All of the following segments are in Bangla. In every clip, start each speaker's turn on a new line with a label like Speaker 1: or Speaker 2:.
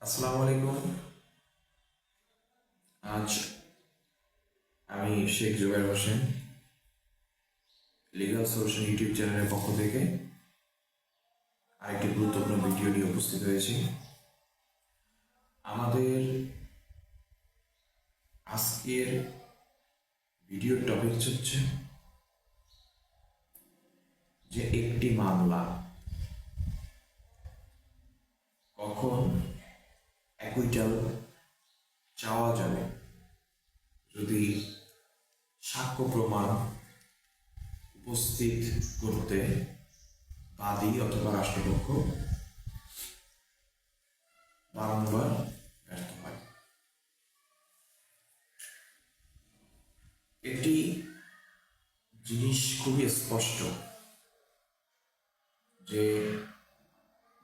Speaker 1: আসসালামু আলাইকুম। আজ আমি Sheikh Zubair Hossain legal solution YouTube চ্যানেলের পক্ষ থেকে আরেকটি গুরুত্বপূর্ণ ভিডিও নিয়ে উপস্থিত হয়েছি। আমাদের আজকের ভিডিওর টপিক হচ্ছে যে একটি মামলা কখন অ্যাকুইটাল চাওয়া যাবে যদি সাক্ষ্য প্রমাণ উপস্থিত করতে বাদী অথবা রাষ্ট্রপক্ষ বারংবার ব্যর্থ হয়। একটি জিনিস খুবই স্পষ্ট যে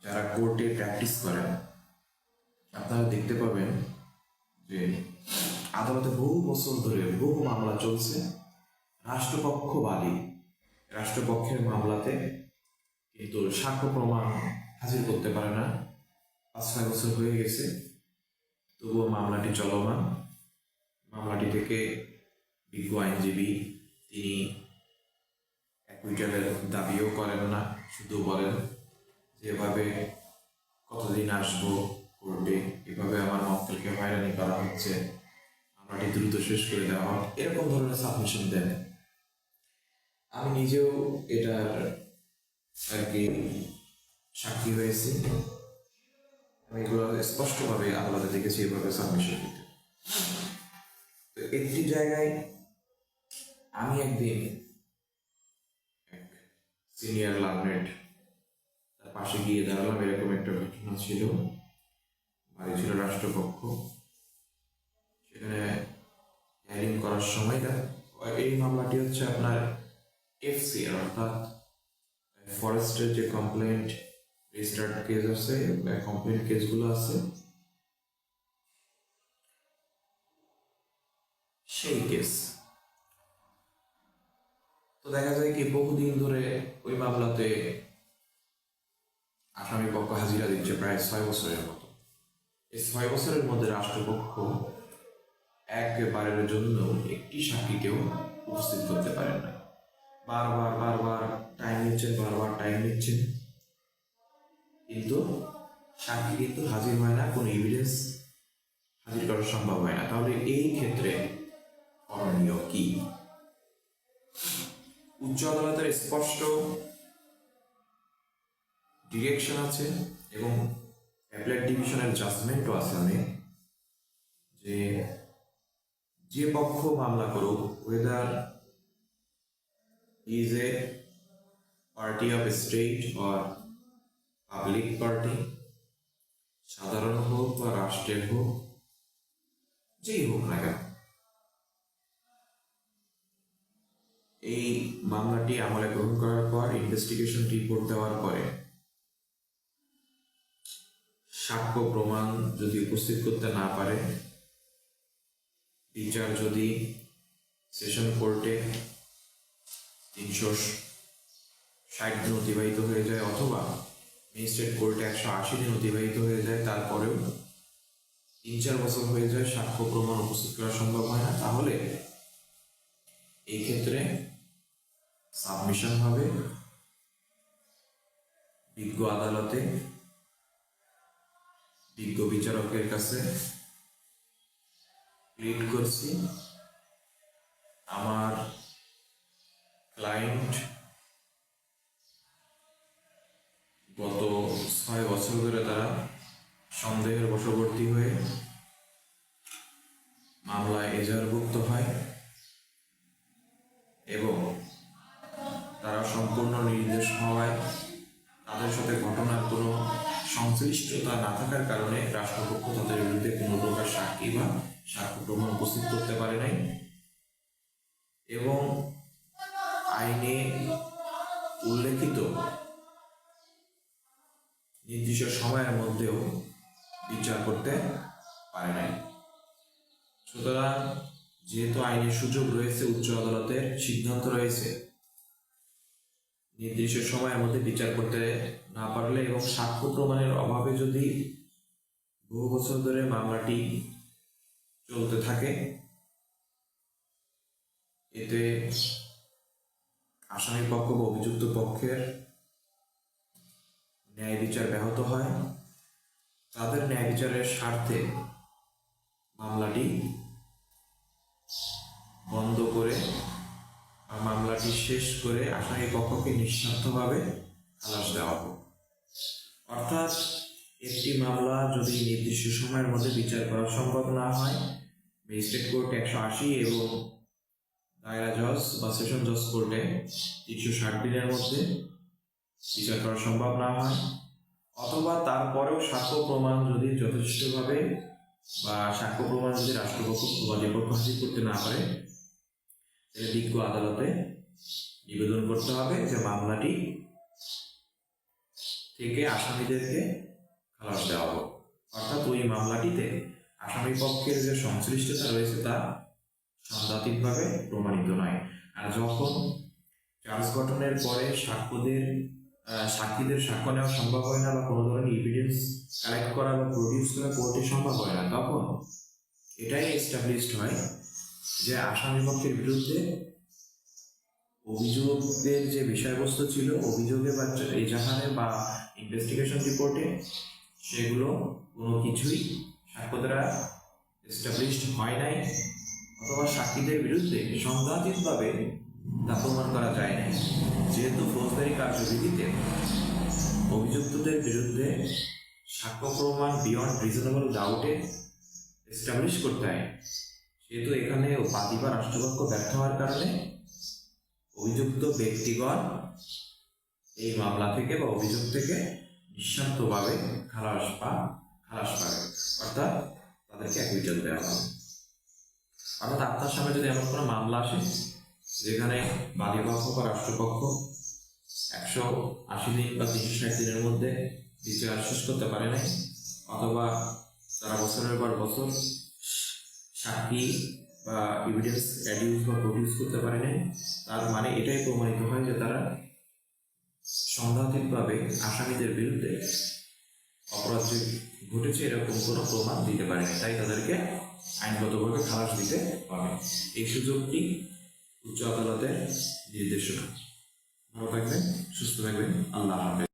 Speaker 1: যারা কোর্টে প্র্যাকটিস করেন আপনারা দেখতে পাবেন যে আদালতে বহু বছর ধরে বহু মামলা চলছে, রাষ্ট্রপক্ষ বাদী রাষ্ট্রপক্ষের মামলাতে কিন্তু সাক্ষ্য প্রমাণ হাজির করতে পারে না। 5-6 বছর হয়ে গেছে, তবুও মামলাটি চলমান। মামলাটি থেকে বিজ্ঞ আইনজীবী তিনি অ্যাকুইটালের দাবিও করেন না, শুধু বলেন যেভাবে কতদিন আসবো কোর্টে, এভাবে আমার মক্কেলকে হয়রানি করা হচ্ছে, মামলাটি দ্রুত শেষ করে দেওয়া হোক, এরকম ধরনের সাবমিশন দেন। আমি নিজেও এটার আর কি সাক্ষী হয়েছি। আমি এগুলো স্পষ্টভাবে আদালতে দেখেছি এভাবে সাবমিশন দিতে। তো একটি জায়গায় আমি একদিন এক সিনিয়র লার্নেড তার পাশে গিয়ে দাঁড়ালাম, এরকম একটা ঘটনা ছিল। বাড়ি ছিল রাষ্ট্রপক্ষ, সেখানে হিয়ারিং করার সময় এই মামলাটি হচ্ছে আপনার এফসিআর অর্থাৎ ফরেস্টের যে কমপ্লেন্ট রেজিস্টার্ড কেস আছে, কমপ্লেন্ট কেসগুলো আছে, সেই কেস। তো দেখা যায় কি বহুদিন ধরে ওই মামলাতে আসামি পক্ষ হাজিরা দিচ্ছে প্রায় 6 বছরের মতো। এই 6 বছরের মধ্যে রাষ্ট্রপক্ষ একবারের জন্য একটি সাক্ষীকেও উপস্থিত করতে পারে না। বারবার টাইম নিচ্ছেন, কিন্তু সাক্ষী কিন্তু হাজির হয় না, কোনো এভিডেন্স হাজির করা সম্ভব হয় না। তাহলে এই ক্ষেত্রে করণীয় কি? উচ্চ আদালতের স্পষ্ট ডিরেকশন আছে এবং অ্যাপেলেট ডিভিশনের জাজমেন্টও আছে অনেক, যে পক্ষ মামলা করুক, weather is a party of state or public party, সাধারণ হোক বা রাষ্ট্রের হোক, যেই হোক না কেন, এই মামলাটি আমলে গ্রহণ করার পর ইনভেস্টিগেশন রিপোর্ট দেওয়ার পরে সাক্ষ্য প্রমাণ যদি উপস্থিত করতে না পারে, বিচার যদি সেশন কোর্টে 360 দিন অতিবাহিত হয়ে যায় অথবা ম্যাজিস্ট্রেট কোর্টে 180 দিন অতিবাহিত হয়ে যায়, তারপরেও 3-4 বছর হয়ে যায়, সাক্ষ্য প্রমাণ উপস্থিত করা সম্ভব হয় না, তাহলে এই ক্ষেত্রে সাবমিশন হবে বিজ্ঞ আদালতে, বিজ্ঞ বিচারকের কাছে। প্লিড করছি আমার ক্লায়েন্ট গত 6 বছর ধরে তারা সন্দেহের বশবর্তী হয়ে মামলায় এজাহারভুক্ত হয় এবং তারা সম্পূর্ণ নির্দোষ হওয়ায় তাদের সাথে ঘটনার কোনো সংশ্লিষ্টতা না থাকার কারণে রাষ্ট্রপক্ষ তাদের বিরুদ্ধে কোনো প্রকার সাক্ষী বা সাক্ষ্য প্রমাণ উপস্থিত করতে পারে নাই এবং আইনে উল্লেখিত নির্দিষ্ট সময়ের মধ্যেও বিচার করতে পারে নাই। সুতরাং যেহেতু আইনের সুযোগ রয়েছে, উচ্চ আদালতের সিদ্ধান্ত রয়েছে, নির্দিষ্ট সময়ের মধ্যে বিচার করতে না পারলে এবং সাক্ষ্য প্রমাণের অভাবে যদি বহু বছর ধরে মামলাটি চলতে থাকে। এতে আসামি পক্ষ বা অভিযুক্ত পক্ষের ন্যায় বিচার ব্যাহত হয়। তাদের ন্যায় বিচারের স্বার্থে মামলাটি বন্ধ করে বা মামলাটি শেষ করে আসামি পক্ষকে নিঃস্বার্থভাবে খালাস দেওয়া হোক। অর্থাৎ একটি মামলা যদি নির্দিষ্ট সময়ের মধ্যে বিচার করা সম্ভব না হয়, ম্যাজিস্ট্রেট কোর্ট 180 এবং দায়রা জজ বা সেশন জজ কোর্টে 360 দিনের মধ্যে বিচার করা সম্ভব না হয়, অথবা তারপরেও সাক্ষ্য প্রমাণ যদি যথেষ্টভাবে বা সাক্ষ্য প্রমাণ যদি রাষ্ট্রপক্ষ বা বিপক্ষ হাজির করতে না পারে, তাহলে বিজ্ঞ আদালতে নিবেদন করতে হবে যে মামলাটি থেকে আসামিদেরকে খালাস দেওয়া হোক। অর্থাৎ ওই মামলাটিতে আসামি পক্ষের যে সংশ্লিষ্টতা রয়েছে তা সাংঘাতিকভাবে প্রমাণিত নয়। আর যখন চার্জ গঠনের পরে সাক্ষীদের সাক্ষ্য নেওয়া সম্ভব হয় না বা কোনো ধরনের এভিডেন্স কালেক্ট করা বা প্রডিউস করা কোর্টে সম্ভব হয় না, তখন এটাই এস্টাবলিশড হয় যে আসামি পক্ষের বিরুদ্ধে অভিযোগের যে বিষয়বস্তু ছিল অভিযোগে বা এজাহারে বা ইনভেস্টিগেশন রিপোর্টে, সেগুলো কোনো কিছুই সাক্ষ্য দ্বারা এস্টাবলিশড হয় নাই, অথবা সাক্ষীদের বিরুদ্ধে সংঘাতিকভাবে তা প্রমাণ করা যায় নাই। যেহেতু ফৌজদারি কার্যবিধিতে অভিযুক্তদের বিরুদ্ধে সাক্ষ্য প্রমাণ বিয়ন্ড রিজনেবল ডাউটে এস্টাবলিশ করতে হয়, সেহেতু এখানে বাদী বা রাষ্ট্রপক্ষ ব্যর্থ হওয়ার কারণে অভিযুক্ত ব্যক্তিগণ এই মামলা থেকে বা অভিযোগ থেকে নিঃস্বার্থভাবে খালাস পাবে, অর্থাৎ তাদেরকে অ্যাকুইটাল দেওয়া হবে। অর্থাৎ আপনার সামনে যদি এমন কোনো মামলা আসে যেখানে বাদী পক্ষ বা রাষ্ট্রপক্ষ 180 দিন বা 360 দিনের মধ্যে বিচার শেষ করতে পারে নাই, অথবা তারা বছরের পর বছর সাক্ষী বা এভিডেন্স অ্যাডিউস বা প্রডিউস করতে পারে নাই, তার মানে এটাই প্রমাণিত হয় যে তারা সংঘাতিকভাবে আসামিদের বিরুদ্ধে অপরাধ যে ঘটেছে এরকম কোনো প্রমাণ দিতে পারেনি, তাই তাদেরকে আইনগতভাবে খালাস দিতে হবে। এই সুযোগটি উচ্চ আদালতের নির্দেশনা। ভালো থাকবেন, সুস্থ থাকবেন, আল্লাহ হাফেজ।